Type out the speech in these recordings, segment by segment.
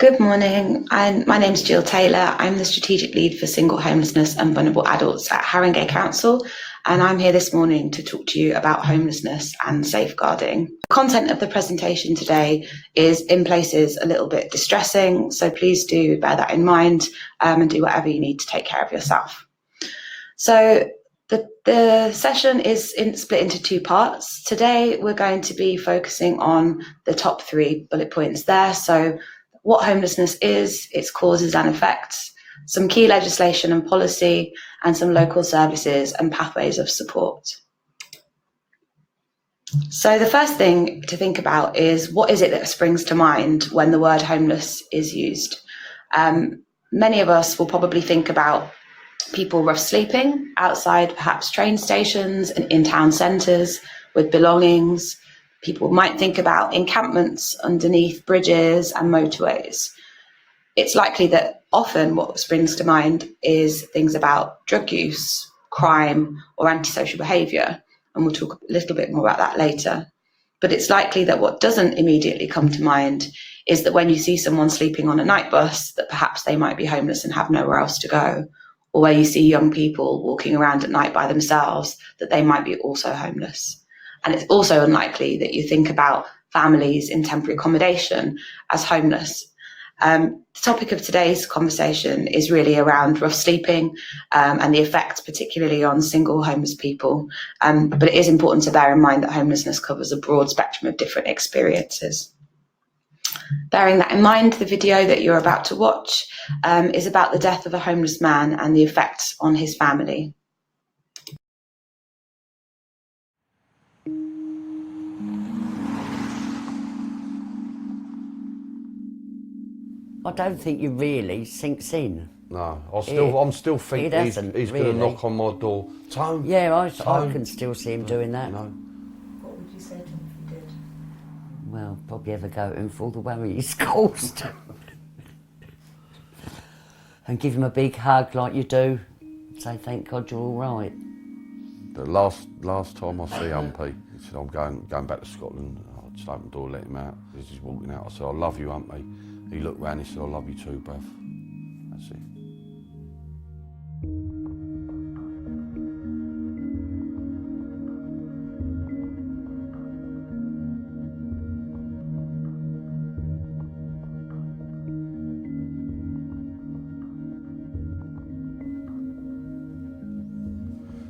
Good morning. My name's Jill Taylor. I'm the strategic lead for single homelessness and vulnerable adults at Haringey Council, and I'm here this morning to talk to you about homelessness and safeguarding. The content of the presentation today is in places a little bit distressing, so please do bear that in mind and do whatever you need to take care of yourself. So the session is split into two parts. Today we're going to be focusing on the top 3 bullet points there. So what homelessness is, its causes and effects, some key legislation and policy, and some local services and pathways of support. So the first thing to think about is, what is it that springs to mind when the word homeless is used? Many of us will probably think about people rough sleeping outside perhaps train stations and in town centres with belongings. People might think about encampments underneath bridges and motorways. It's likely that often what springs to mind is things about drug use, crime, or antisocial behaviour, and we'll talk a little bit more about that later. But it's likely that what doesn't immediately come to mind is that when you see someone sleeping on a night bus, that perhaps they might be homeless and have nowhere else to go, or where you see young people walking around at night by themselves, that they might be also homeless. And it's also unlikely that you think about families in temporary accommodation as homeless. The topic of today's conversation is really around rough sleeping and the effects particularly on single homeless people. But it is important to bear in mind that homelessness covers a broad spectrum of different experiences. Bearing that in mind, the video that you're about to watch is about the death of a homeless man and the effects on his family. I don't think you really sinks in. No, I'm still thinking he's really. going to knock on my door. Tone. Yeah, I Tone. can still see him doing that. You know. What would you say to him if you did? Well, probably ever go to him for all the worry he's caused. And give him a big hug like you do. Say thank God you're all right. The last time I see Humpy, he said, I'm going back to Scotland. I just opened the door, let him out. As he's walking out, I said, I love you, Humpy. He looked round, he said, I love you too, bruv. That's it.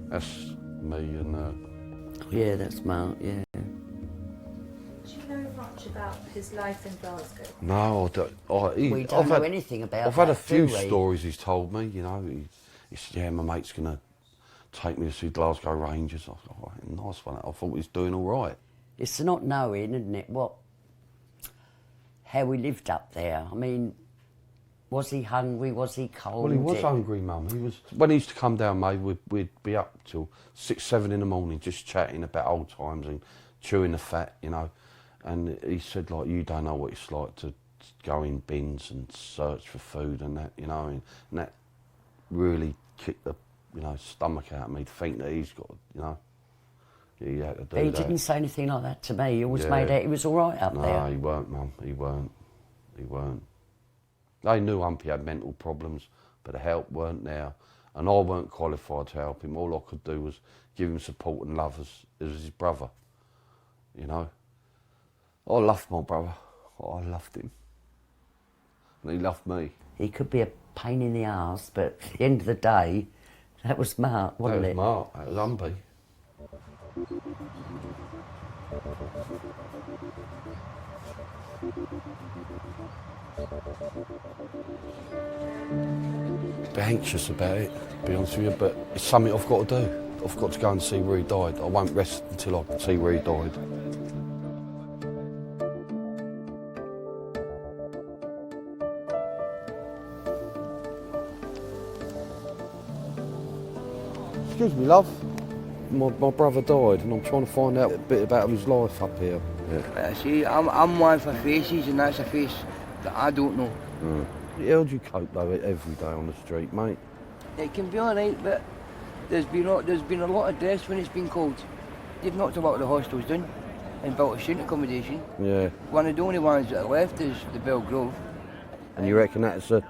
That's me and... Yeah, that's Mark, yeah. Do you know much about his life in Glasgow? No, I don't. We don't know anything about I've had a that, few do we? stories he's told me, you know. He said, yeah, my mate's going to take me to see Glasgow Rangers. I thought, oh, nice one. I thought he was doing all right. It's the not knowing, isn't it, how we lived up there. I mean, was he hungry, was he cold? Well, he was hungry, Mum. When he used to come down, mate, we'd be up till 6, 7 in the morning just chatting about old times and chewing the fat, you know. And he said, like, you don't know what it's like to go in bins and search for food and that, you know, and that really kicked the, stomach out of me to think that he's got, he had to do that. He didn't say anything like that to me. He always made out he was all right up there. No, he weren't, Mum. He weren't. They knew Humpy had mental problems, but the help weren't there. And I weren't qualified to help him. All I could do was give him support and love as his brother, you know. I loved my brother. I loved him. And he loved me. He could be a pain in the arse, but at the end of the day, that was Mark, wasn't it? That was Mark. That was Humpy. A bit anxious about it, to be honest with you, but it's something I've got to do. I've got to go and see where he died. I won't rest until I can see where he died. Excuse me, love. My brother died and I'm trying to find out a bit about his life up here. Yeah. See, I'm one for faces, and that's a face that I don't know. How do you cope though every day on the street, mate? It can be alright, but there's been a lot of deaths when it's been cold. They've knocked a lot of the hostels down and built a student accommodation. Yeah. One of the only ones that are left is the Belgrove. And you reckon that's a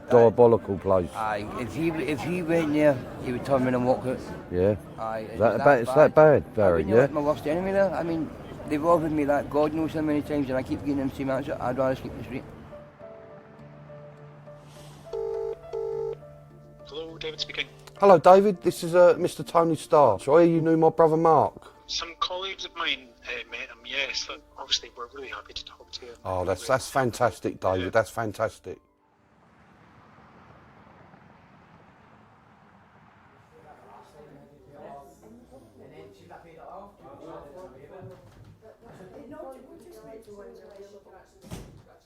diabolical place? Aye, if he went there, he would turn around and walk out. Yeah. Aye, Is that bad, I Barry? wouldn't let my worst enemy there. I mean, they've offered me that God knows how many times, and I keep getting them same answer. I'd rather sleep in the street. Hello, David speaking. Hello, David. This is Mr. Tony Starr. So I hear you knew my brother Mark. Some colleagues of mine met him, yes. Obviously, we're really happy to talk to you. Oh, that's fantastic, David. That's fantastic.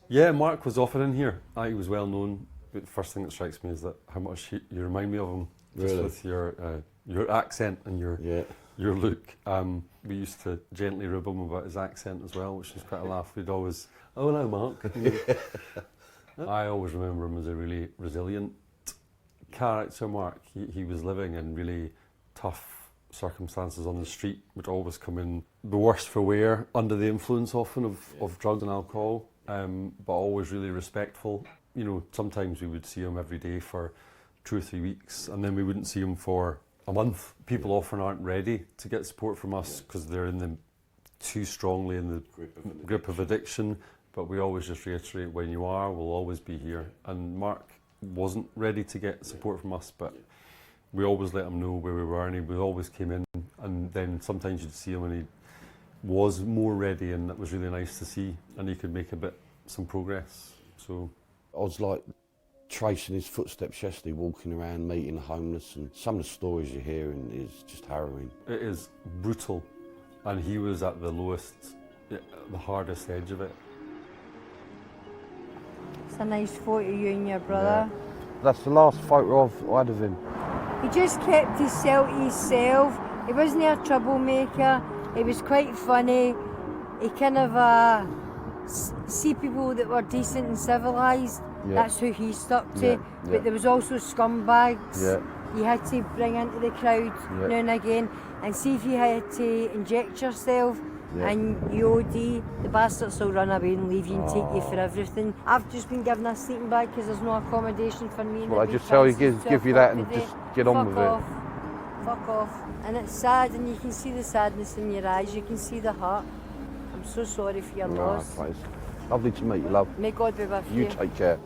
Yeah, Mark was often in here. He was well known. But the first thing that strikes me is that how much you remind me of him, just Really? with your accent and your look. We used to gently rib him about his accent as well, which was quite a laugh. We'd always, oh hello Mark. I always remember him as a really resilient character, Mark. He was living in really tough circumstances on the street, would always come in the worst for wear, under the influence often of drugs and alcohol, but always really respectful. You know, sometimes we would see him every day for 2 or 3 weeks, and then we wouldn't see him for a month. People often aren't ready to get support from us because they're too strongly in the grip of addiction, but we always just reiterate, when you are, we'll always be here. And Mark wasn't ready to get support from us, but we always let him know where we were, and he always came in, and then sometimes you'd see him and he was more ready, and that was really nice to see, and he could make some progress. So I was like tracing his footsteps yesterday, walking around, meeting the homeless, and some of the stories you're hearing is just harrowing. it is brutal, and he was at the lowest, the hardest edge of it. It's a nice photo of you and your brother. Yeah. That's the last photo I've had of him. He just kept himself to himself. He wasn't a troublemaker. He was quite funny. He kind of see people that were decent and civilised. Yeah. That's who he stuck to. Yeah, But yeah. there was also scumbags. Yeah. You had to bring into the crowd Yeah. now and again. And see if you had to inject yourself Yeah. and you OD, the bastards will run away and leave you and take you for everything. I've just been given a sleeping bag because there's no accommodation for me. Well, I Nobody just tell you, fancies give you 12 that and o'clock just today. get on Fuck with off. it. Fuck off. And it's sad, and you can see the sadness in your eyes. You can see the heart. I'm so sorry for your No, loss. it's lovely to meet you, love. May God be with You you. take care.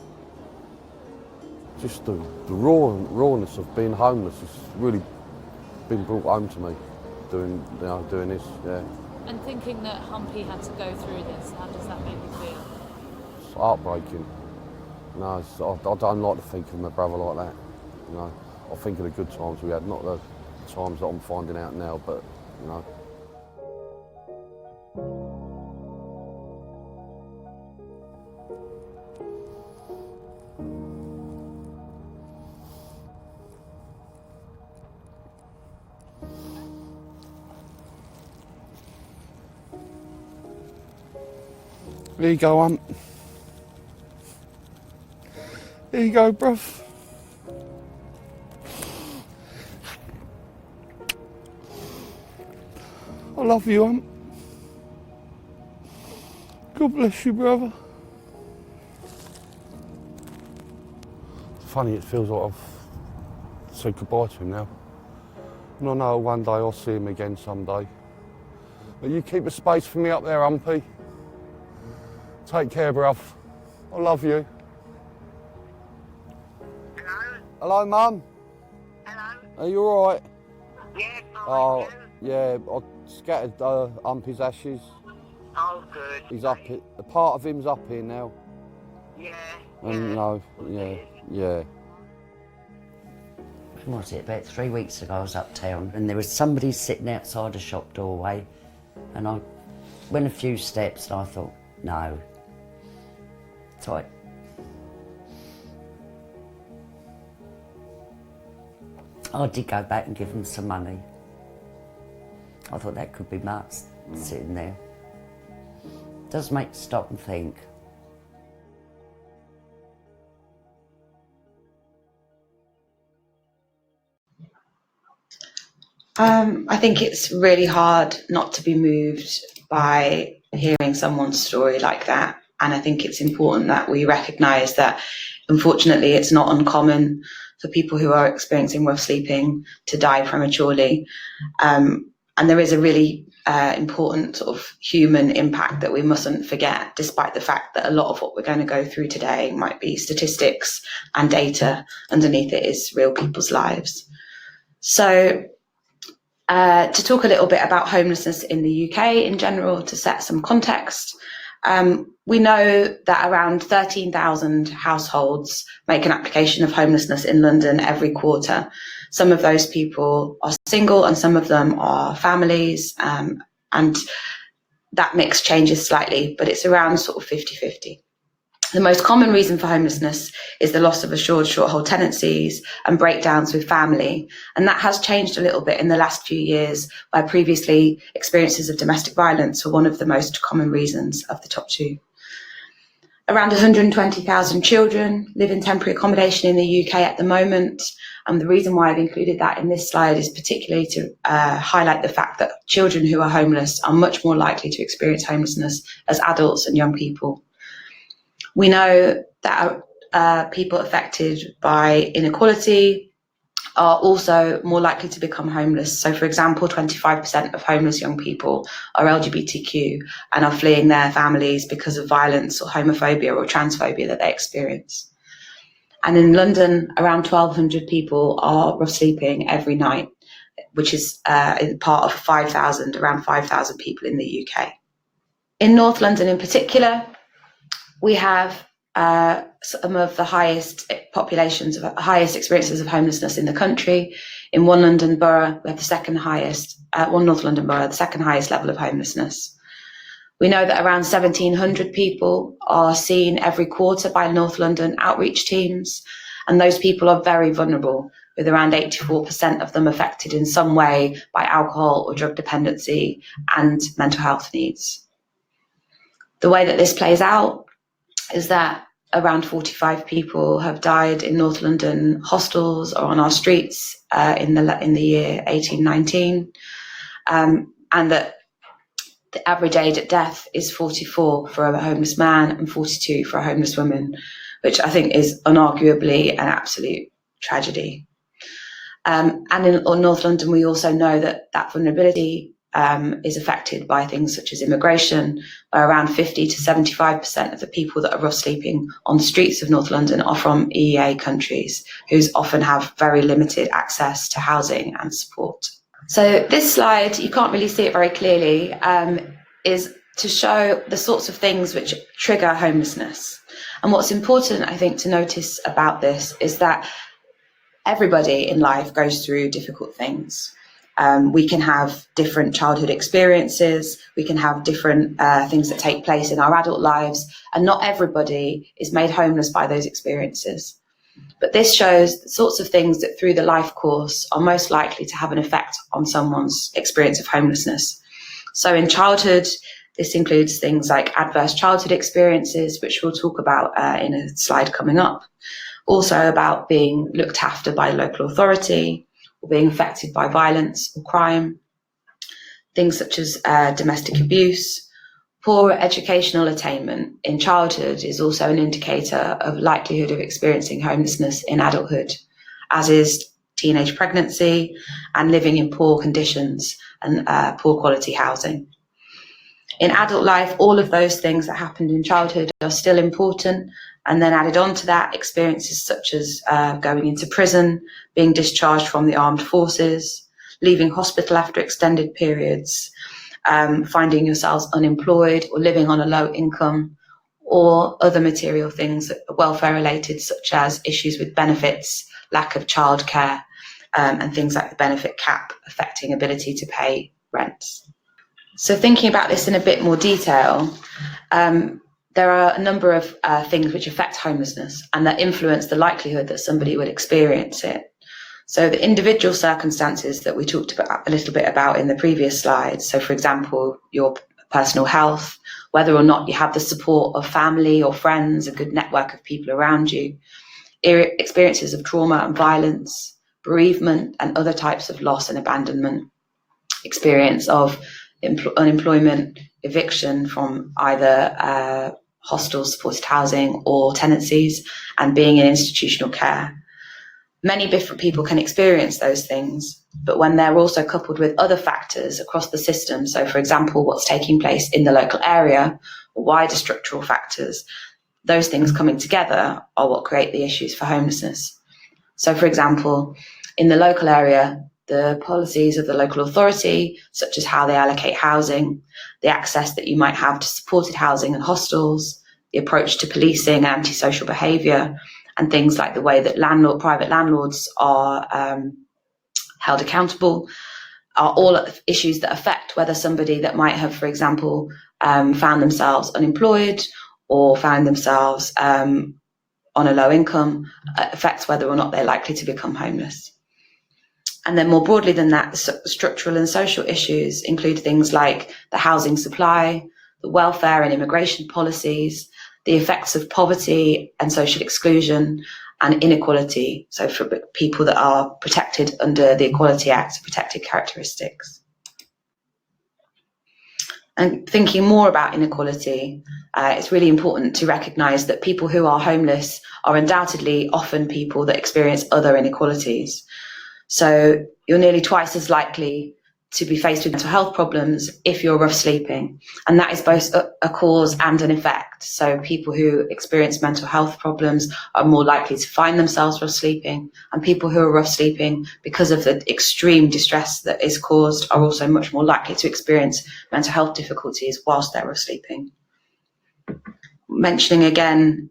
Just the rawness of being homeless has really been brought home to me, doing this, yeah. And thinking that Humpy had to go through this, how does that make you feel? It's heartbreaking. No, I don't like to think of my brother like that. You know, I think of the good times we had, not the times that I'm finding out now, but, you know. There you go, There you go, bruv. I love you, God bless you, brother. It's funny, it feels like I've said goodbye to him now. And I know one day I'll see him again someday. But you keep a space for me up there, Humpy. Take care, bruv. I love you. Hello? Hello, Mum. Hello? Are you alright? Yeah, fine. Oh, You? yeah, I scattered Humpy's ashes. Oh, good. He's up here. A part of him's up here now. Yeah. And, yeah. you know, yeah. When was it? About 3 weeks ago I was uptown and there was somebody sitting outside a shop doorway, and I went a few steps and I thought, no. So I did go back and give him some money. I thought that could be Mark sitting there. Does make you stop and think. I think it's really hard not to be moved by hearing someone's story like that. And I think it's important that we recognise that, unfortunately, it's not uncommon for people who are experiencing rough sleeping to die prematurely. And there is a really important sort of human impact that we mustn't forget, despite the fact that a lot of what we're going to go through today might be statistics and data. Underneath it is real people's lives. So to talk a little bit about homelessness in the UK in general, to set some context, we know that around 13,000 households make an application of homelessness in London every quarter. Some of those people are single and some of them are families, and that mix changes slightly, but it's around sort of 50-50. The most common reason for homelessness is the loss of assured short-hold tenancies and breakdowns with family. And that has changed a little bit in the last few years, where previously experiences of domestic violence were one of the most common reasons of the top two. Around 120,000 children live in temporary accommodation in the UK at the moment. And the reason why I've included that in this slide is particularly to highlight the fact that children who are homeless are much more likely to experience homelessness as adults and young people. We know that people affected by inequality are also more likely to become homeless. So, for example, 25% of homeless young people are LGBTQ and are fleeing their families because of violence or homophobia or transphobia that they experience. And in London, around 1,200 people are rough sleeping every night, which is part of around 5,000 people in the UK. In North London in particular, we have some of the highest experiences of homelessness in the country. In one London borough, we have one North London borough, the second highest level of homelessness. We know that around 1,700 people are seen every quarter by North London outreach teams, and those people are very vulnerable, with around 84% of them affected in some way by alcohol or drug dependency and mental health needs. The way that this plays out is that around 45 people have died in North London hostels or on our streets in the year 1819, and that the average age at death is 44 for a homeless man and 42 for a homeless woman, which I think is unarguably an absolute tragedy. And in North London, we also know that vulnerability is affected by things such as immigration, where around 50 to 75% of the people that are rough sleeping on the streets of North London are from EEA countries, who often have very limited access to housing and support. So this slide, you can't really see it very clearly, is to show the sorts of things which trigger homelessness. And what's important, I think, to notice about this is that everybody in life goes through difficult things. We can have different childhood experiences, we can have different things that take place in our adult lives, and not everybody is made homeless by those experiences. But this shows the sorts of things that through the life course are most likely to have an effect on someone's experience of homelessness. So in childhood, this includes things like adverse childhood experiences, which we'll talk about in a slide coming up. Also about being looked after by local authority, or being affected by violence or crime. Things such as domestic abuse. Poor educational attainment in childhood is also an indicator of likelihood of experiencing homelessness in adulthood, as is teenage pregnancy and living in poor conditions and poor quality housing. In adult life, all of those things that happened in childhood are still important, and then added on to that, experiences such as going into prison, being discharged from the armed forces, leaving hospital after extended periods, finding yourselves unemployed or living on a low income, or other material things that are welfare related, such as issues with benefits, lack of childcare, and things like the benefit cap affecting ability to pay rents. So thinking about this in a bit more detail, there are a number of things which affect homelessness and that influence the likelihood that somebody would experience it. So the individual circumstances that we talked about a little bit about in the previous slide. So for example, your personal health, whether or not you have the support of family or friends, a good network of people around you, experiences of trauma and violence, bereavement and other types of loss and abandonment, experience of unemployment, eviction from either hostels, supported housing, or tenancies, and being in institutional care. Many different people can experience those things, but when they're also coupled with other factors across the system, so for example, what's taking place in the local area or wider structural factors, those things coming together are what create the issues for homelessness. So for example, in the local area, the policies of the local authority, such as how they allocate housing, the access that you might have to supported housing and hostels, the approach to policing and antisocial behaviour, and things like the way that private landlords are held accountable, are all issues that affect whether somebody that might have, for example, found themselves unemployed or found themselves on a low income, affects whether or not they're likely to become homeless. And then more broadly than that, the structural and social issues include things like the housing supply, the welfare and immigration policies, the effects of poverty and social exclusion and inequality. So for people that are protected under the Equality Act, protected characteristics. And thinking more about inequality, it's really important to recognise that people who are homeless are undoubtedly often people that experience other inequalities. So you're nearly twice as likely to be faced with mental health problems if you're rough sleeping. And that is both a cause and an effect. So people who experience mental health problems are more likely to find themselves rough sleeping, and people who are rough sleeping because of the extreme distress that is caused are also much more likely to experience mental health difficulties whilst they're rough sleeping. Mentioning again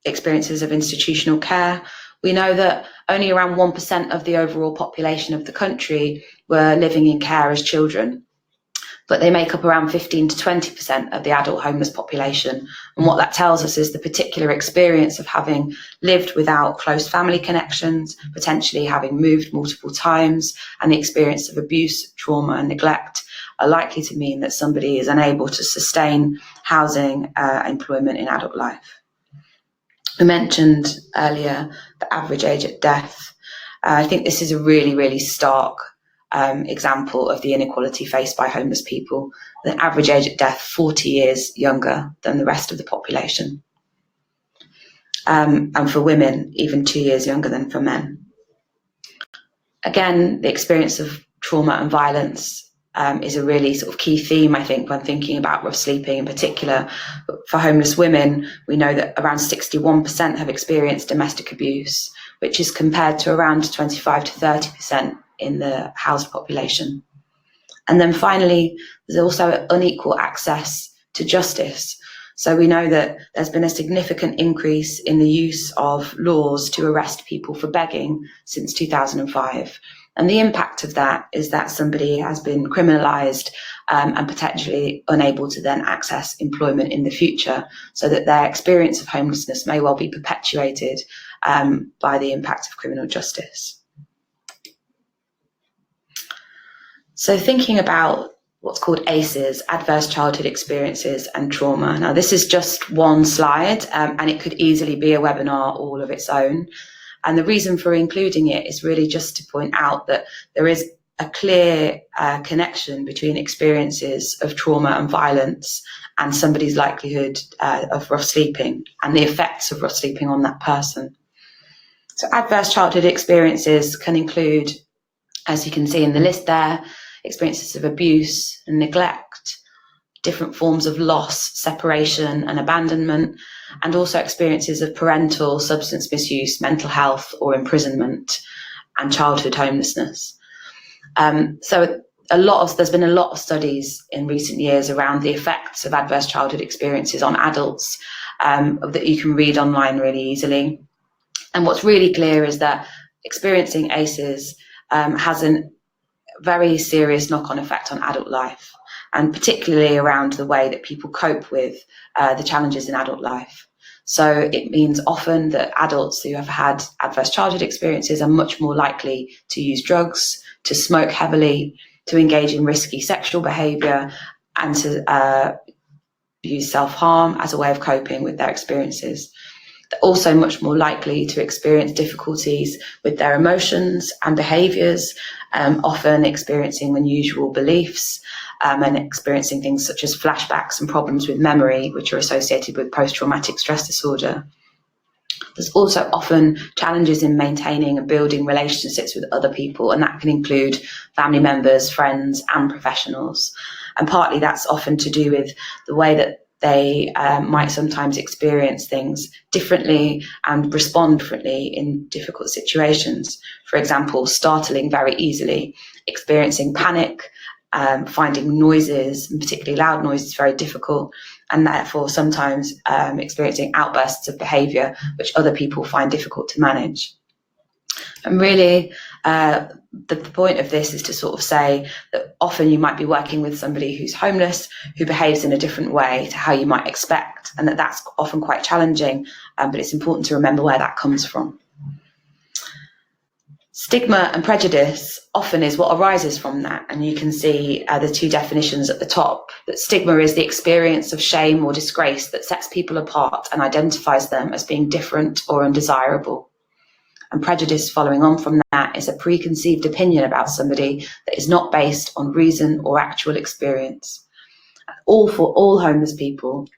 experiences of institutional care, we know that only around 1% of the overall population of the country were living in care as children, but they make up around 15 to 20% of the adult homeless population. And what that tells us is the particular experience of having lived without close family connections, potentially having moved multiple times, and the experience of abuse, trauma and neglect are likely to mean that somebody is unable to sustain housing, employment in adult life. We mentioned earlier the average age at death. I think this is a really, really stark example of the inequality faced by homeless people. The average age at death, 40 years younger than the rest of the population. And for women, even 2 years younger than for men. Again, the experience of trauma and violence is a really sort of key theme, I think, when thinking about rough sleeping in particular. For homeless women, we know that around 61% have experienced domestic abuse, which is compared to around 25 to 30% in the housed population. And then finally, there's also unequal access to justice. So we know that there's been a significant increase in the use of laws to arrest people for begging since 2005. And the impact of that is that somebody has been criminalised and potentially unable to then access employment in the future, so that their experience of homelessness may well be perpetuated by the impact of criminal justice. So thinking about what's called ACEs, adverse childhood experiences and trauma. Now this is just one slide and it could easily be a webinar all of its own. And the reason for including it is really just to point out that there is a clear connection between experiences of trauma and violence and somebody's likelihood of rough sleeping and the effects of rough sleeping on that person. So adverse childhood experiences can include, as you can see in the list there, experiences of abuse and neglect, different forms of loss, separation and abandonment, and also experiences of parental substance misuse, mental health or imprisonment, and childhood homelessness. So there's been a lot of studies in recent years around the effects of adverse childhood experiences on adults that you can read online really easily. And what's really clear is that experiencing ACEs has a very serious knock-on effect on adult life, and particularly around the way that people cope with the challenges in adult life. So it means often that adults who have had adverse childhood experiences are much more likely to use drugs, to smoke heavily, to engage in risky sexual behaviour, and to use self-harm as a way of coping with their experiences. They're also much more likely to experience difficulties with their emotions and behaviours, often experiencing unusual beliefs, and experiencing things such as flashbacks and problems with memory, which are associated with post-traumatic stress disorder. There's also often challenges in maintaining and building relationships with other people, and that can include family members, friends, and professionals. And partly that's often to do with the way that they might sometimes experience things differently and respond differently in difficult situations. For example, startling very easily, experiencing panic, finding noises, and particularly loud noises, very difficult, and therefore sometimes experiencing outbursts of behaviour which other people find difficult to manage. And really, the point of this is to sort of say that often you might be working with somebody who's homeless, who behaves in a different way to how you might expect, and that's often quite challenging, but it's important to remember where that comes from. Stigma and prejudice often is what arises from that, and you can see the two definitions at the top. That stigma is the experience of shame or disgrace that sets people apart and identifies them as being different or undesirable. And prejudice following on from that is a preconceived opinion about somebody that is not based on reason or actual experience. All homeless people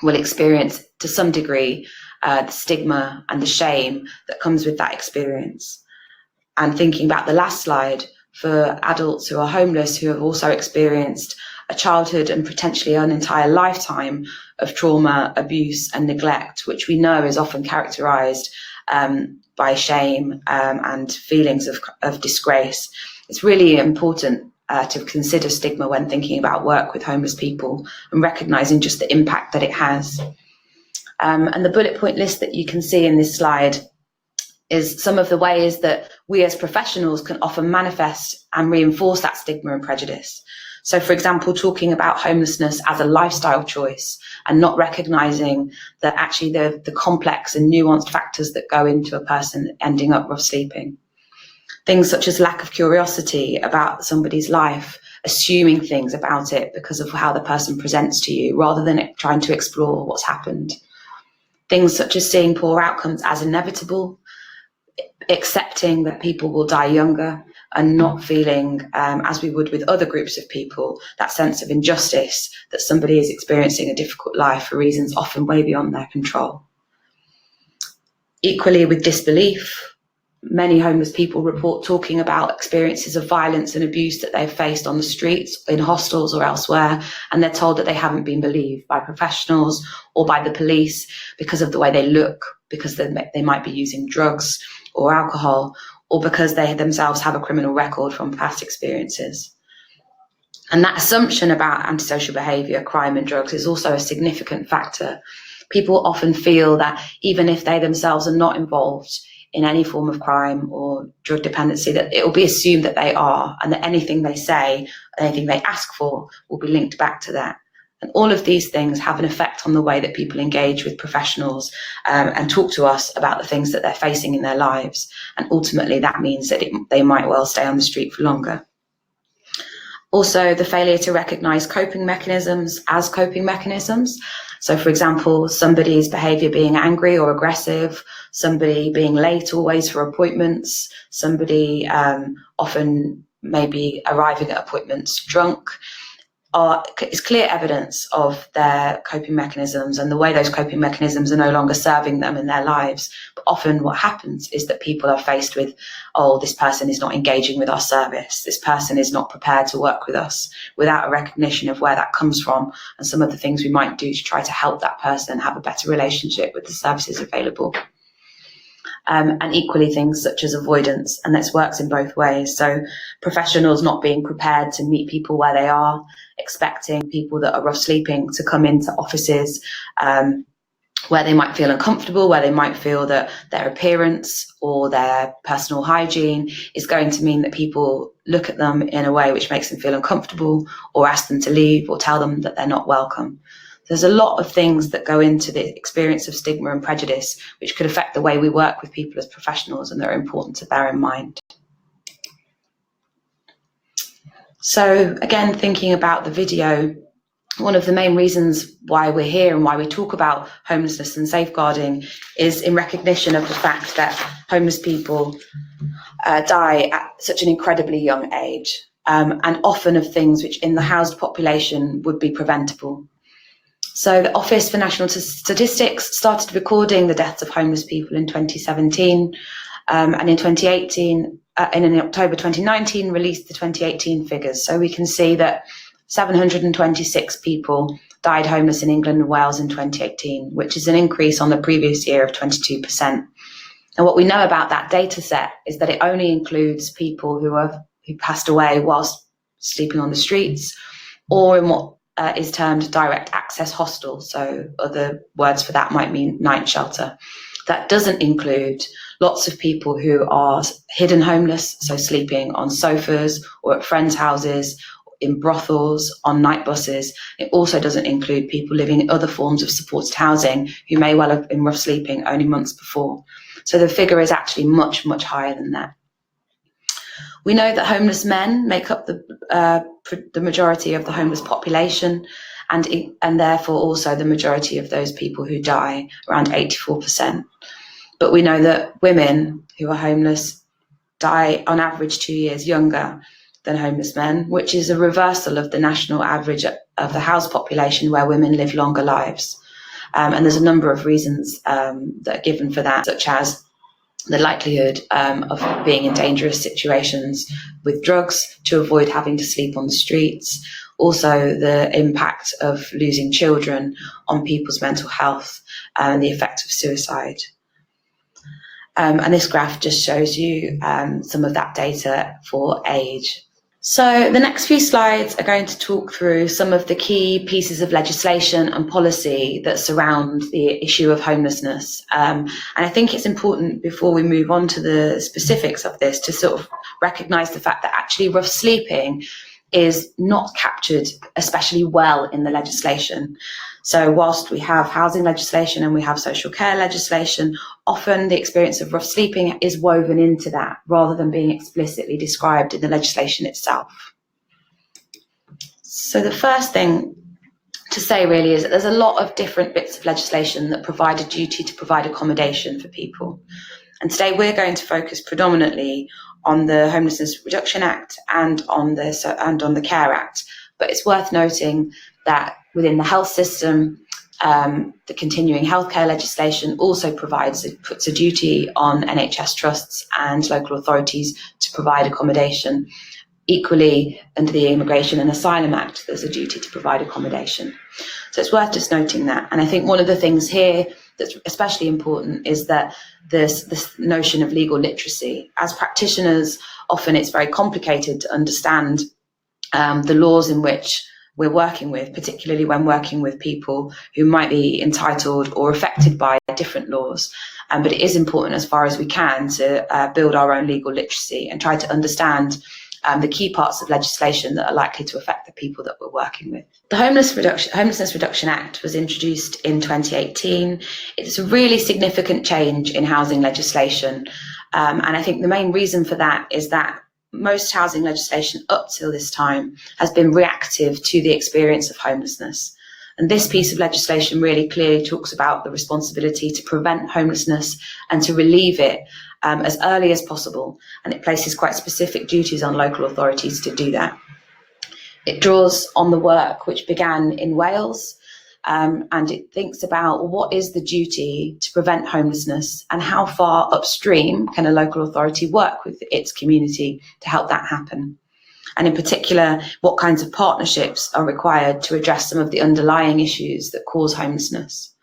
will experience to some degree the stigma and the shame that comes with that experience. And thinking about the last slide, for adults who are homeless who have also experienced a childhood and potentially an entire lifetime of trauma, abuse and neglect, which we know is often characterised by shame and feelings of disgrace, it's really important to consider stigma when thinking about work with homeless people and recognising just the impact that it has. And the bullet point list that you can see in this slide is some of the ways that we as professionals can often manifest and reinforce that stigma and prejudice. So, for example, talking about homelessness as a lifestyle choice and not recognising that actually the complex and nuanced factors that go into a person ending up rough sleeping. Things such as lack of curiosity about somebody's life, assuming things about it because of how the person presents to you rather than trying to explore what's happened. Things such as seeing poor outcomes as inevitable, accepting that people will die younger, and not feeling, as we would with other groups of people, that sense of injustice that somebody is experiencing a difficult life for reasons often way beyond their control. Equally with disbelief, many homeless people report talking about experiences of violence and abuse that they've faced on the streets, in hostels or elsewhere, and they're told that they haven't been believed by professionals or by the police because of the way they look, because they might be using drugs or alcohol, or because they themselves have a criminal record from past experiences. And that assumption about antisocial behaviour, crime and drugs is also a significant factor. People often feel that even if they themselves are not involved in any form of crime or drug dependency, that it will be assumed that they are, and that anything they say, anything they ask for will be linked back to that. And all of these things have an effect on the way that people engage with professionals and talk to us about the things that they're facing in their lives. And ultimately that means that they might well stay on the street for longer. Also, the failure to recognise coping mechanisms as coping mechanisms. So, for example, somebody's behaviour being angry or aggressive, somebody being late always for appointments, somebody often maybe arriving at appointments drunk, is clear evidence of their coping mechanisms and the way those coping mechanisms are no longer serving them in their lives. But often what happens is that people are faced with, oh, this person is not engaging with our service, this person is not prepared to work with us, without a recognition of where that comes from and some of the things we might do to try to help that person have a better relationship with the services available. And equally things such as avoidance, and this works in both ways. So professionals not being prepared to meet people where they are, expecting people that are rough sleeping to come into offices where they might feel uncomfortable, where they might feel that their appearance or their personal hygiene is going to mean that people look at them in a way which makes them feel uncomfortable or ask them to leave or tell them that they're not welcome. There's a lot of things that go into the experience of stigma and prejudice which could affect the way we work with people as professionals, and they're important to bear in mind. So again, thinking about the video, one of the main reasons why we're here and why we talk about homelessness and safeguarding is in recognition of the fact that homeless people die at such an incredibly young age. and often of things which in the housed population would be preventable. So the Office for National Statistics started recording the deaths of homeless people in 2017, and in 2018, and in October 2019, released the 2018 figures. So we can see that 726 people died homeless in England and Wales in 2018, which is an increase on the previous year of 22%. And what we know about that data set is that it only includes people who passed away whilst sleeping on the streets, or in what is termed direct access hostels. So other words for that might mean night shelter. That doesn't include lots of people who are hidden homeless, so sleeping on sofas or at friends' houses, in brothels, on night buses. It also doesn't include people living in other forms of supported housing who may well have been rough sleeping only months before. So the figure is actually much, much higher than that. We know that homeless men make up the majority of the homeless population, and therefore also the majority of those people who die, around 84%. But we know that women who are homeless die on average 2 years younger than homeless men, which is a reversal of the national average of the housed population, where women live longer lives. And there's a number of reasons that are given for that, such as the likelihood of being in dangerous situations with drugs to avoid having to sleep on the streets. Also, the impact of losing children on people's mental health and the effect of suicide. And this graph just shows you some of that data for age. So the next few slides are going to talk through some of the key pieces of legislation and policy that surround the issue of homelessness. And I think it's important, before we move on to the specifics of this, to sort of recognise the fact that actually rough sleeping is not captured especially well in the legislation. So whilst we have housing legislation and we have social care legislation, often the experience of rough sleeping is woven into that rather than being explicitly described in the legislation itself. So the first thing to say really is that there's a lot of different bits of legislation that provide a duty to provide accommodation for people. And today we're going to focus predominantly on the Homelessness Reduction Act and on the Care Act. But it's worth noting that within the health system, the continuing healthcare legislation also puts a duty on NHS trusts and local authorities to provide accommodation. Equally, under the Immigration and Asylum Act, there's a duty to provide accommodation. So it's worth just noting that. And I think one of the things here that's especially important is that this notion of legal literacy. As practitioners, often it's very complicated to understand the laws in which we're working with, particularly when working with people who might be entitled or affected by different laws. But it is important, as far as we can, to build our own legal literacy and try to understand the key parts of legislation that are likely to affect the people that we're working with. The Homelessness Reduction Act was introduced in 2018. It's a really significant change in housing legislation. And I think the main reason for that is that most housing legislation up till this time has been reactive to the experience of homelessness. And this piece of legislation really clearly talks about the responsibility to prevent homelessness and to relieve it as early as possible. And it places quite specific duties on local authorities to do that. It draws on the work which began in Wales, and it thinks about what is the duty to prevent homelessness and how far upstream can a local authority work with its community to help that happen. And in particular, what kinds of partnerships are required to address some of the underlying issues that cause homelessness.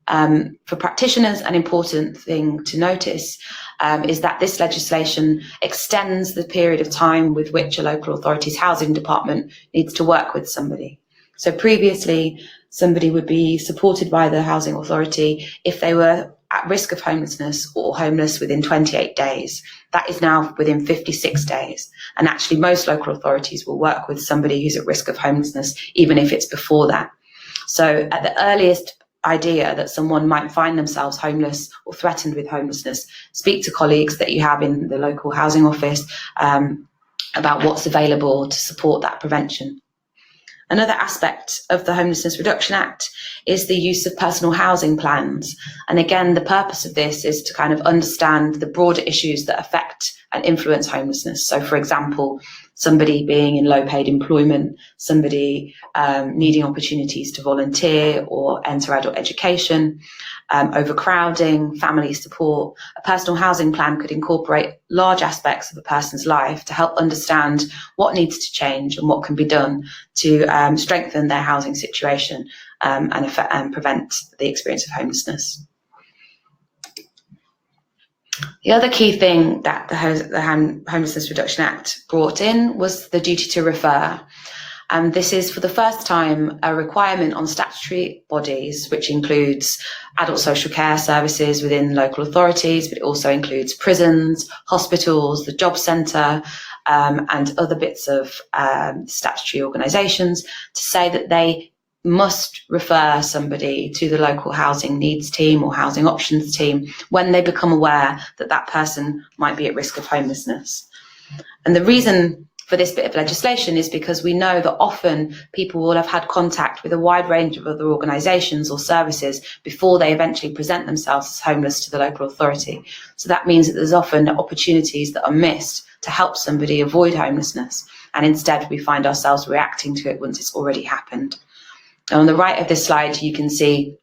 For practitioners, an important thing to notice is that this legislation extends the period of time with which a local authority's housing department needs to work with somebody. So previously, somebody would be supported by the housing authority if they were at risk of homelessness or homeless within 28 days. That is now within 56 days. And actually, most local authorities will work with somebody who's at risk of homelessness, even if it's before that. So at the earliest idea that someone might find themselves homeless or threatened with homelessness, speak to colleagues that you have in the local housing office about what's available to support that prevention. Another aspect of the Homelessness Reduction Act is the use of personal housing plans. And again, the purpose of this is to kind of understand the broader issues that affect and influence homelessness. So for example, somebody being in low paid employment, somebody needing opportunities to volunteer or enter adult education, overcrowding, family support. A personal housing plan could incorporate large aspects of a person's life to help understand what needs to change and what can be done to strengthen their housing situation and prevent the experience of homelessness. The other key thing that the Homelessness Reduction Act brought in was the duty to refer. And this is for the first time a requirement on statutory bodies, which includes adult social care services within local authorities, but it also includes prisons, hospitals, the job centre, and other bits of statutory organisations, to say that they must refer somebody to the local housing needs team or housing options team when they become aware that that person might be at risk of homelessness. And the reason for this bit of legislation is because we know that often people will have had contact with a wide range of other organisations or services before they eventually present themselves as homeless to the local authority. So that means that there's often opportunities that are missed to help somebody avoid homelessness, and instead we find ourselves reacting to it once it's already happened. And on the right of this slide, you can see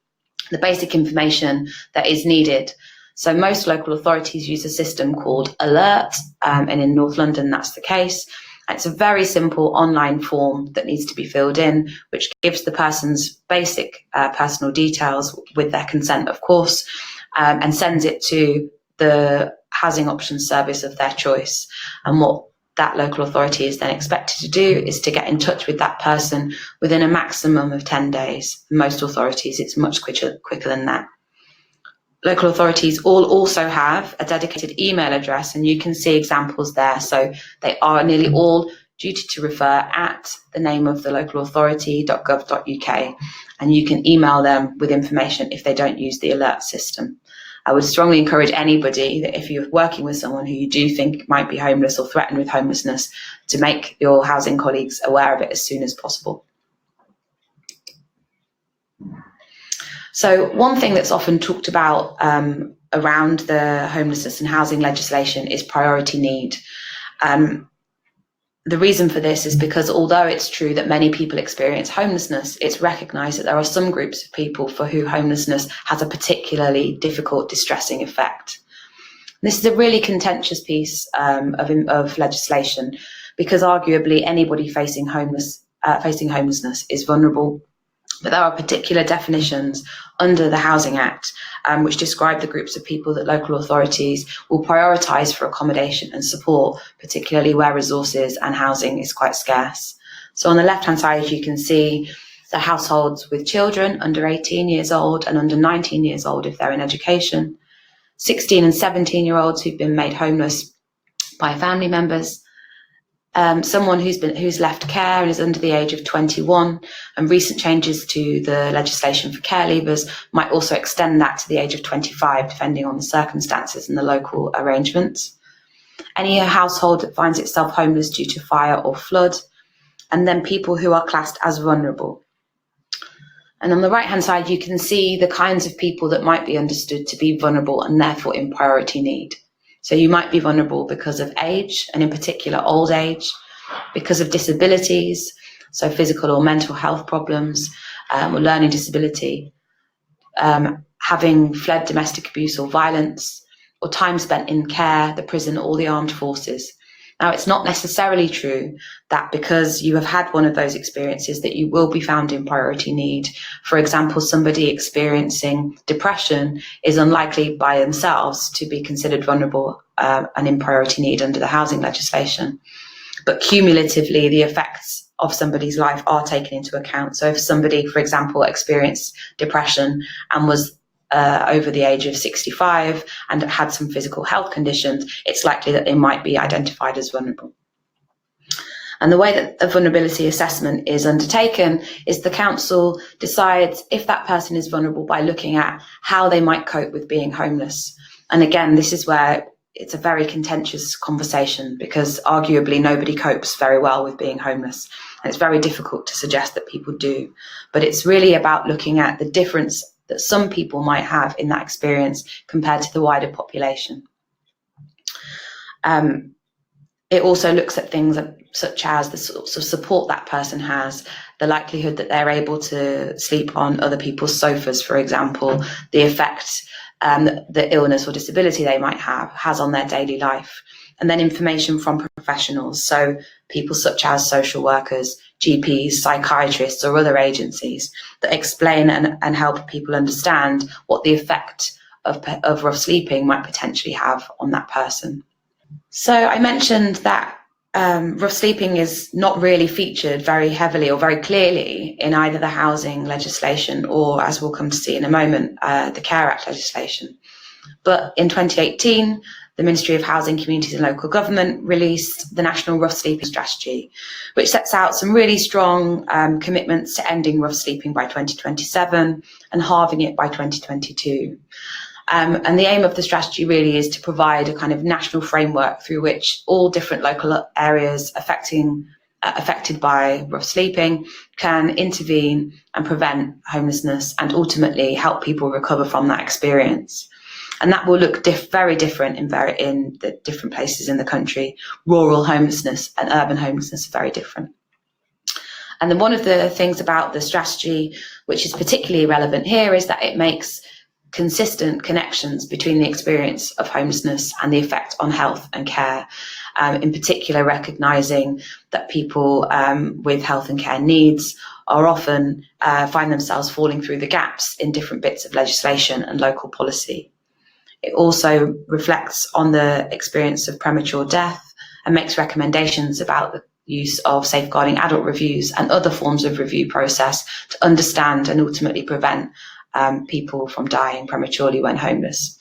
the basic information that is needed. So most local authorities use a system called Alert, and in North London that's the case. It's a very simple online form that needs to be filled in, which gives the person's basic personal details with their consent, of course, and sends it to the housing options service of their choice. And what that local authority is then expected to do is to get in touch with that person within a maximum of 10 days. Most authorities, it's much quicker than that. Local authorities all also have a dedicated email address, and you can see examples there. So they are nearly all duty to refer at the name of the local authority.gov.uk, and you can email them with information if they don't use the alert system. I would strongly encourage anybody that if you're working with someone who you do think might be homeless or threatened with homelessness, to make your housing colleagues aware of it as soon as possible. So one thing that's often talked about around the homelessness and housing legislation is priority need. The reason for this is because although it's true that many people experience homelessness, it's recognised that there are some groups of people for who homelessness has a particularly difficult, distressing effect. This is a really contentious piece of legislation, because arguably anybody facing homelessness is vulnerable. But there are particular definitions under the Housing Act which describe the groups of people that local authorities will prioritise for accommodation and support, particularly where resources and housing is quite scarce. So on the left-hand side, you can see the households with children under 18 years old and under 19 years old if they're in education, 16 and 17-year-olds who've been made homeless by family members, someone who's left care and is under the age of 21, and recent changes to the legislation for care leavers might also extend that to the age of 25, depending on the circumstances and the local arrangements. Any household that finds itself homeless due to fire or flood, and then people who are classed as vulnerable. And on the right-hand side, you can see the kinds of people that might be understood to be vulnerable and therefore in priority need. So you might be vulnerable because of age, and in particular old age, because of disabilities, so physical or mental health problems, or learning disability, having fled domestic abuse or violence, or time spent in care, the prison, or the armed forces. Now, it's not necessarily true that because you have had one of those experiences that you will be found in priority need. For example, somebody experiencing depression is unlikely by themselves to be considered vulnerable and in priority need under the housing legislation. But cumulatively, the effects of somebody's life are taken into account. So if somebody, for example, experienced depression and was over the age of 65 and had some physical health conditions, it's likely that they might be identified as vulnerable. And the way that the vulnerability assessment is undertaken is the council decides if that person is vulnerable by looking at how they might cope with being homeless. And again, this is where it's a very contentious conversation, because arguably nobody copes very well with being homeless. And it's very difficult to suggest that people do. But it's really about looking at the difference that some people might have in that experience compared to the wider population. It also looks at things such as the sorts of support that person has, the likelihood that they're able to sleep on other people's sofas, for example, the effect the illness or disability they might have has on their daily life. And then information from professionals, so people such as social workers, GPs, psychiatrists, or other agencies that explain and help people understand what the effect of rough sleeping might potentially have on that person. So I mentioned that rough sleeping is not really featured very heavily or very clearly in either the housing legislation or, as we'll come to see in a moment, the Care Act legislation. But in 2018, the Ministry of Housing, Communities and Local Government released the National Rough Sleeping Strategy, which sets out some really strong commitments to ending rough sleeping by 2027 and halving it by 2022. And the aim of the strategy really is to provide a kind of national framework through which all different local areas affected by rough sleeping can intervene and prevent homelessness and ultimately help people recover from that experience. And that will look very different in the different places in the country. Rural homelessness and urban homelessness are very different. And then one of the things about the strategy, which is particularly relevant here, is that it makes consistent connections between the experience of homelessness and the effect on health and care, in particular recognising that people with health and care needs are often find themselves falling through the gaps in different bits of legislation and local policy. It also reflects on the experience of premature death and makes recommendations about the use of safeguarding adult reviews and other forms of review process to understand and ultimately prevent people from dying prematurely when homeless.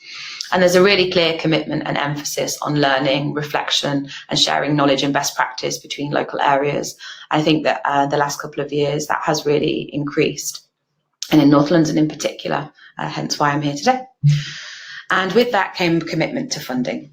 And there's a really clear commitment and emphasis on learning, reflection and sharing knowledge and best practice between local areas. I think that the last couple of years that has really increased, and in North London in particular, hence why I'm here today. And with that came commitment to funding.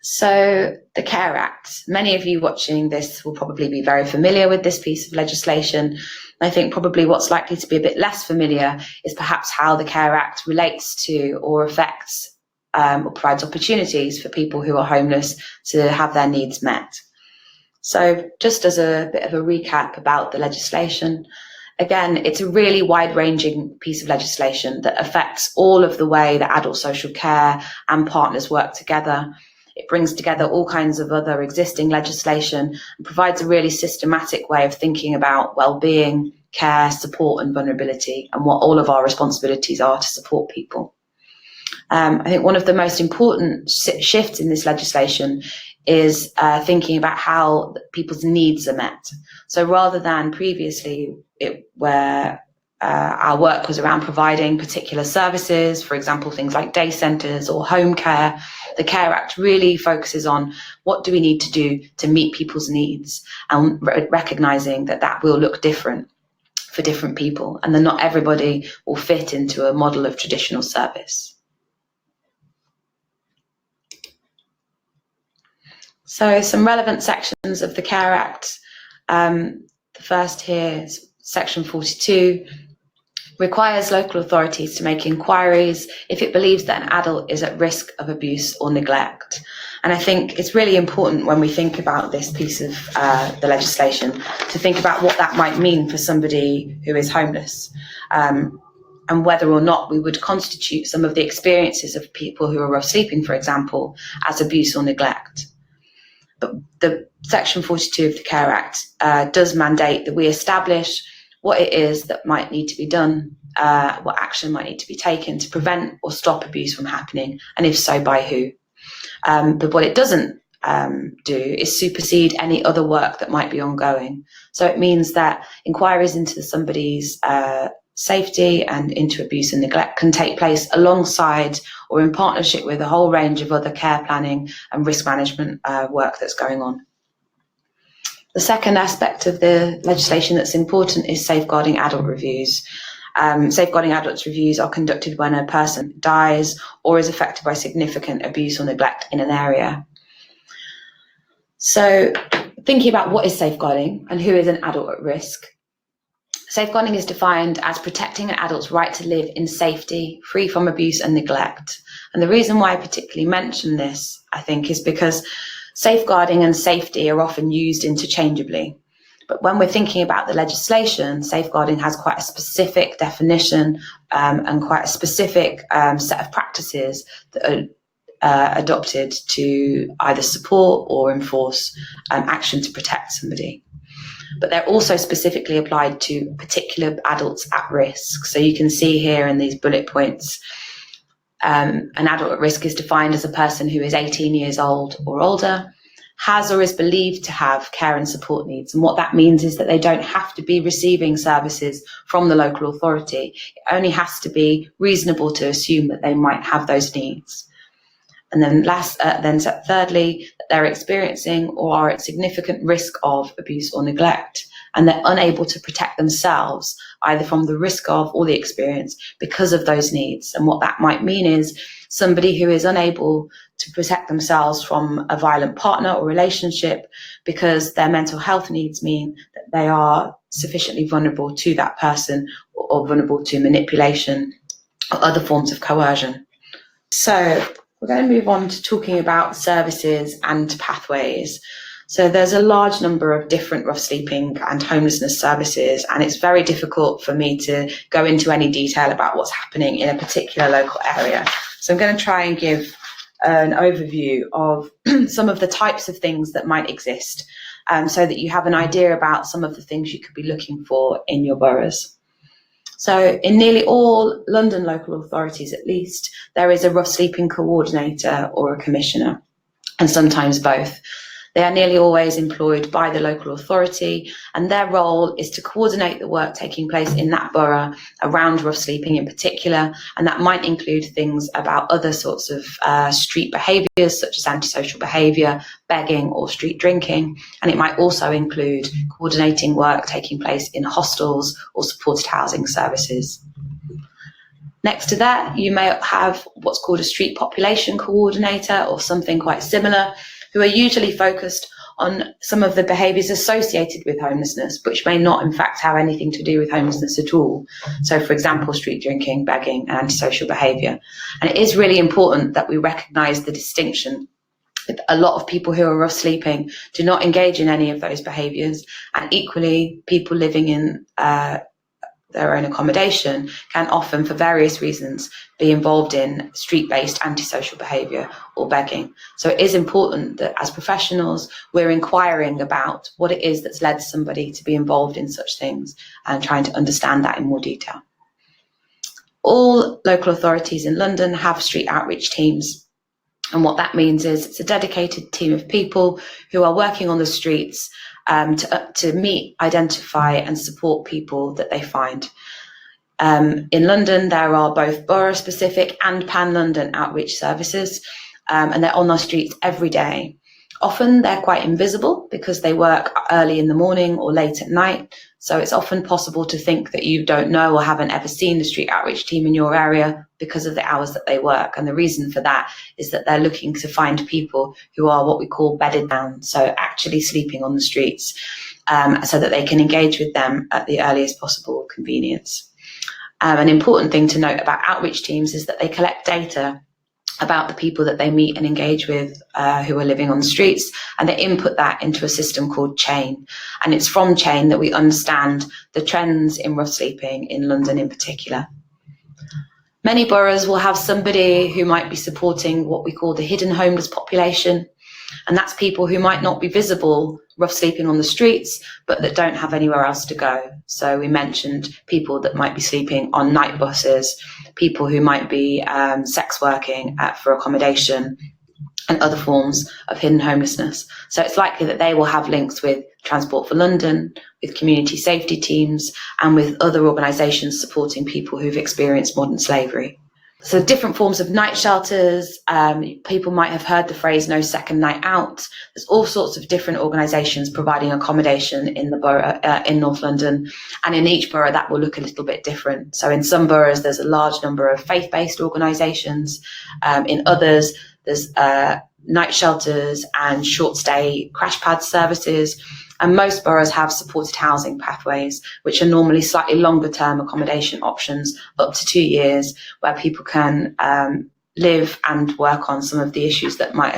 So the Care Act, many of you watching this will probably be very familiar with this piece of legislation. I think probably what's likely to be a bit less familiar is perhaps how the Care Act relates to or affects or provides opportunities for people who are homeless to have their needs met. So just as a bit of a recap about the legislation, again, it's a really wide-ranging piece of legislation that affects all of the way that adult social care and partners work together. It brings together all kinds of other existing legislation and provides a really systematic way of thinking about well-being, care, support and vulnerability and what all of our responsibilities are to support people. I think one of the most important shifts in this legislation is thinking about how people's needs are met. So rather than previously where our work was around providing particular services, for example, things like day centres or home care, the Care Act really focuses on what do we need to do to meet people's needs and recognising that that will look different for different people and that not everybody will fit into a model of traditional service. So some relevant sections of the Care Act. The first here is Section 42, requires local authorities to make inquiries if it believes that an adult is at risk of abuse or neglect. And I think it's really important when we think about this piece of the legislation to think about what that might mean for somebody who is homeless and whether or not we would constitute some of the experiences of people who are rough sleeping, for example, as abuse or neglect. But the Section 42 of the Care Act does mandate that we establish what it is that might need to be done, what action might need to be taken to prevent or stop abuse from happening, and if so, by who. But what it doesn't do is supersede any other work that might be ongoing. So it means that inquiries into somebody's safety and into abuse and neglect can take place alongside or in partnership with a whole range of other care planning and risk management work that's going on. The second aspect of the legislation that's important is safeguarding adult reviews. Safeguarding adults reviews are conducted when a person dies or is affected by significant abuse or neglect in an area. So thinking about what is safeguarding and who is an adult at risk. Safeguarding is defined as protecting an adult's right to live in safety, free from abuse and neglect. And the reason why I particularly mention this, I think, is because Safeguarding and safety are often used interchangeably. But when we're thinking about the legislation, safeguarding has quite a specific definition and quite a specific set of practices that are adopted to either support or enforce action to protect somebody. But they're also specifically applied to particular adults at risk. So you can see here in these bullet points, an adult at risk is defined as a person who is 18 years old or older, has or is believed to have care and support needs. And what that means is that they don't have to be receiving services from the local authority. It only has to be reasonable to assume that they might have those needs. And then thirdly, that they're experiencing or are at significant risk of abuse or neglect, and they're unable to protect themselves either from the risk of or the experience because of those needs. And what that might mean is somebody who is unable to protect themselves from a violent partner or relationship because their mental health needs mean that they are sufficiently vulnerable to that person or vulnerable to manipulation or other forms of coercion. So we're going to move on to talking about services and pathways. So there's a large number of different rough sleeping and homelessness services, and it's very difficult for me to go into any detail about what's happening in a particular local area. So I'm going to try and give an overview of some of the types of things that might exist, so that you have an idea about some of the things you could be looking for in your boroughs. So in nearly all London local authorities, at least, there is a rough sleeping coordinator or a commissioner, and sometimes both. They are nearly always employed by the local authority, and their role is to coordinate the work taking place in that borough around rough sleeping in particular, and that might include things about other sorts of street behaviours such as antisocial behaviour, begging or street drinking, and it might also include coordinating work taking place in hostels or supported housing services. Next to that, you may have what's called a street population coordinator or something quite similar, who are usually focused on some of the behaviours associated with homelessness, which may not in fact have anything to do with homelessness at all. So for example, street drinking, begging and antisocial behaviour. And it is really important that we recognise the distinction that a lot of people who are rough sleeping do not engage in any of those behaviours, and equally people living in their own accommodation can often, for various reasons, be involved in street-based antisocial behaviour or begging. So it is important that as professionals, we're inquiring about what it is that's led somebody to be involved in such things and trying to understand that in more detail. All local authorities in London have street outreach teams. And what that means is it's a dedicated team of people who are working on the streets to meet, identify and support people that they find. In London, there are both borough-specific and pan-London outreach services, and they're on our streets every day. Often they're quite invisible because they work early in the morning or late at night, so it's often possible to think that you don't know or haven't ever seen the street outreach team in your area because of the hours that they work. And the reason for that is that they're looking to find people who are what we call bedded down, so actually sleeping on the streets, so that they can engage with them at the earliest possible convenience. An important thing to note about outreach teams is that they collect data about the people that they meet and engage with who are living on the streets, and they input that into a system called Chain. And it's from Chain that we understand the trends in rough sleeping in London in particular. Many boroughs will have somebody who might be supporting what we call the hidden homeless population, and that's people who might not be visible rough sleeping on the streets, but that don't have anywhere else to go. So we mentioned people that might be sleeping on night buses, people who might be sex working for accommodation, and other forms of hidden homelessness. So it's likely that they will have links with Transport for London, with community safety teams, and with other organisations supporting people who've experienced modern slavery. So different forms of night shelters, people might have heard the phrase no second night out. There's all sorts of different organisations providing accommodation in the borough, in North London, and in each borough that will look a little bit different. So in some boroughs there's a large number of faith-based organisations, in others there's night shelters and short stay crash pad services. And most boroughs have supported housing pathways, which are normally slightly longer term accommodation options, up to 2 years, where people can live and work on some of the issues that might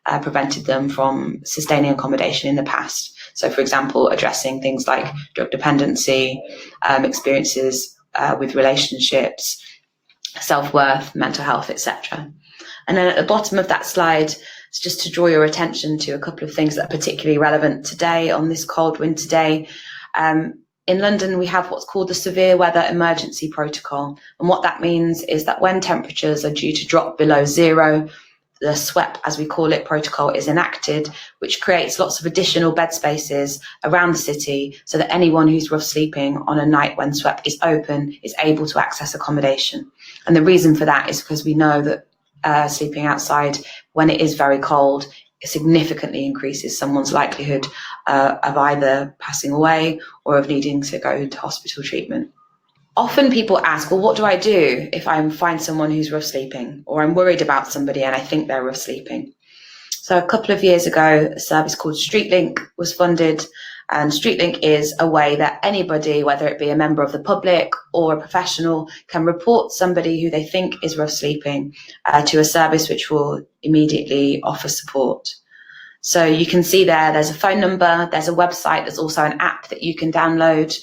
have prevented them from sustaining accommodation in the past. So, for example, addressing things like drug dependency, experiences with relationships, self-worth, mental health, etc. And then at the bottom of that slide, it's just to draw your attention to a couple of things that are particularly relevant today on this cold winter day. In London, we have what's called the Severe Weather Emergency Protocol. And what that means is that when temperatures are due to drop below zero, the SWEP, as we call it, protocol is enacted, which creates lots of additional bed spaces around the city so that anyone who's rough sleeping on a night when SWEP is open is able to access accommodation. And the reason for that is because we know that sleeping outside when it is very cold significantly increases someone's likelihood of either passing away or of needing to go into hospital treatment. Often people ask, well, what do I do if I find someone who's rough sleeping, or I'm worried about somebody and I think they're rough sleeping? So a couple of years ago, a service called StreetLink was funded, and StreetLink is a way that anybody, whether it be a member of the public or a professional, can report somebody who they think is rough sleeping to a service which will immediately offer support. So you can see there's a phone number, there's a website, there's also an app that you can download.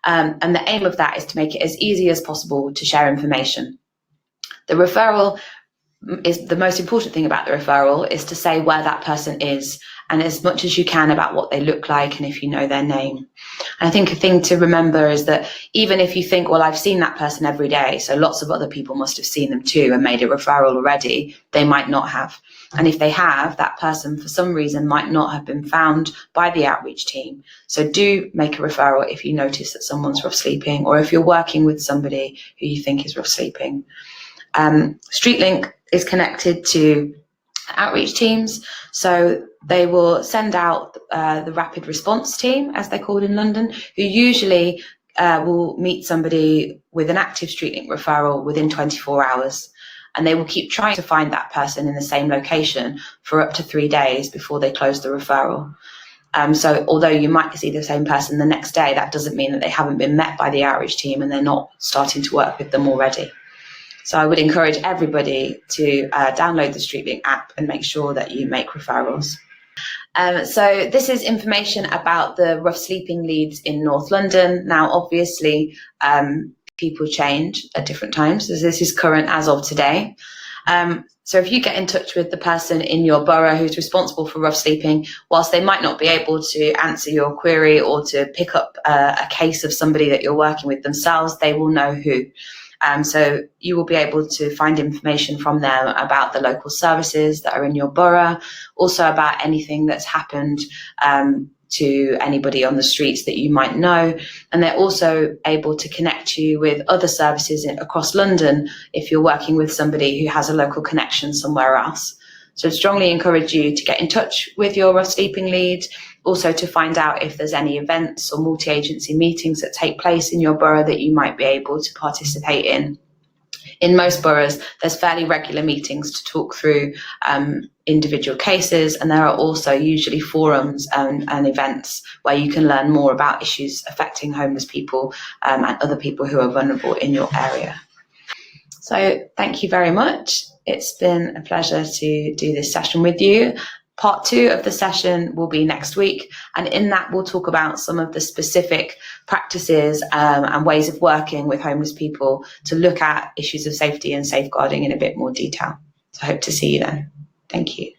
And the aim of that is to make it as easy as possible to share information. The referral is the most important thing about the referral is to say where that person is and as much as you can about what they look like and if you know their name. And I think a thing to remember is that even if you think, well, I've seen that person every day, so lots of other people must have seen them too and made a referral already, they might not have. And if they have, that person for some reason might not have been found by the outreach team. So do make a referral if you notice that someone's rough sleeping or if you're working with somebody who you think is rough sleeping. StreetLink is connected to outreach teams, so they will send out the rapid response team, as they're called in London, who usually will meet somebody with an active StreetLink referral within 24 hours. And they will keep trying to find that person in the same location for up to 3 days before they close the referral. So although you might see the same person the next day, that doesn't mean that they haven't been met by the outreach team and they're not starting to work with them already. So I would encourage everybody to download the StreetLink app and make sure that you make referrals. So this is information about the rough sleeping leads in North London. Now, obviously, people change at different times, as this is current as of today. So if you get in touch with the person in your borough who's responsible for rough sleeping, whilst they might not be able to answer your query or to pick up a case of somebody that you're working with themselves, they will know who. So you will be able to find information from them about the local services that are in your borough, also about anything that's happened to anybody on the streets that you might know. And they're also able to connect you with other services across London if you're working with somebody who has a local connection somewhere else. So I'd strongly encourage you to get in touch with your rough sleeping lead, also to find out if there's any events or multi-agency meetings that take place in your borough that you might be able to participate in. In most boroughs, there's fairly regular meetings to talk through individual cases, and there are also usually forums and events where you can learn more about issues affecting homeless people and other people who are vulnerable in your area. So thank you very much. It's been a pleasure to do this session with you. Part 2 of the session will be next week, and in that we'll talk about some of the specific practices and ways of working with homeless people to look at issues of safety and safeguarding in a bit more detail. So I hope to see you then. Thank you.